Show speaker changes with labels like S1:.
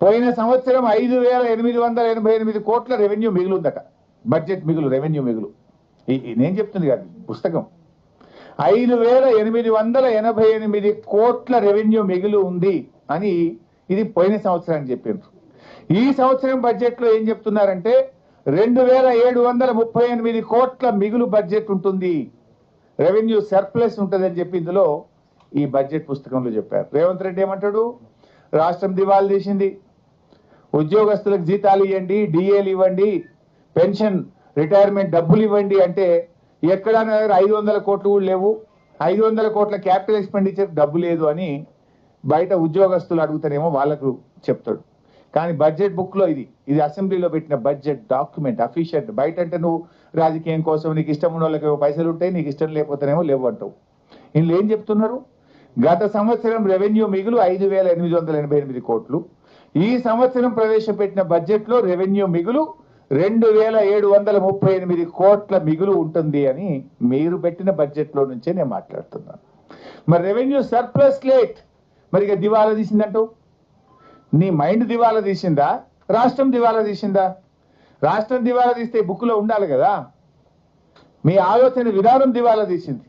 S1: పోయిన సంవత్సరం 5,888 కోట్ల రెవెన్యూ మిగులుందట. బడ్జెట్ మిగులు, రెవెన్యూ మిగులు. నేను చెప్తుంది కాదు, పుస్తకం. 5,888 కోట్ల రెవెన్యూ మిగులు ఉంది అని ఇది పోయిన సంవత్సరానికి చెప్పిండ్రు. ఈ సంవత్సరం బడ్జెట్ లో ఏం చెప్తున్నారంటే 2,738 కోట్ల మిగులు బడ్జెట్ ఉంటుంది, రెవెన్యూ సర్ప్లస్ ఉంటుంది అని చెప్పి ఇందులో ఈ బడ్జెట్ పుస్తకంలో చెప్పారు. రేవంత్ రెడ్డి ఏమంటాడు, రాష్ట్రం దివాళా తీసింది, ఉద్యోగస్తులకు జీతాలు ఇవ్వండి, డిఏలు ఇవ్వండి, పెన్షన్ రిటైర్మెంట్ డబ్బులు ఇవ్వండి అంటే ఎక్కడా 500 కోట్లు కూడా లేవు, 500 కోట్ల క్యాపిటల్ ఎక్స్పెండిచర్ డబ్బు లేదు అని బయట ఉద్యోగస్తులు అడుగుతారేమో వాళ్ళకు చెప్తాడు. కానీ బడ్జెట్ బుక్ లో ఇది అసెంబ్లీలో పెట్టిన బడ్జెట్ డాక్యుమెంట్ అఫీషియల్. బయట అంటే నువ్వు రాజకీయం కోసం నీకు ఇష్టం ఉన్న వాళ్ళకి పైసలు ఉంటాయి, నీకు ఇష్టం లేకపోతేనేమో లేవు అంటావు. వీళ్ళు ఏం చెప్తున్నారు, గత సంవత్సరం రెవెన్యూ మిగులు 5,888 కోట్లు, ఈ సంవత్సరం ప్రవేశపెట్టిన బడ్జెట్ లో రెవెన్యూ మిగులు 2,738 కోట్ల మిగులు ఉంటుంది అని మీరు పెట్టిన బడ్జెట్ లో నుంచే నేను మాట్లాడుతున్నాను. మరి రెవెన్యూ సర్ప్లస్ లేట్, మరి ఇక దివాలా తీసిందంటూ నీ మైండ్ దివాలా తీసిందా, రాష్ట్రం దివాలా తీసిందా? రాష్ట్రం దివాలా తీస్తే బుక్ లో ఉండాలి కదా, మీ ఆలోచన విధానం దివాలా తీసింది.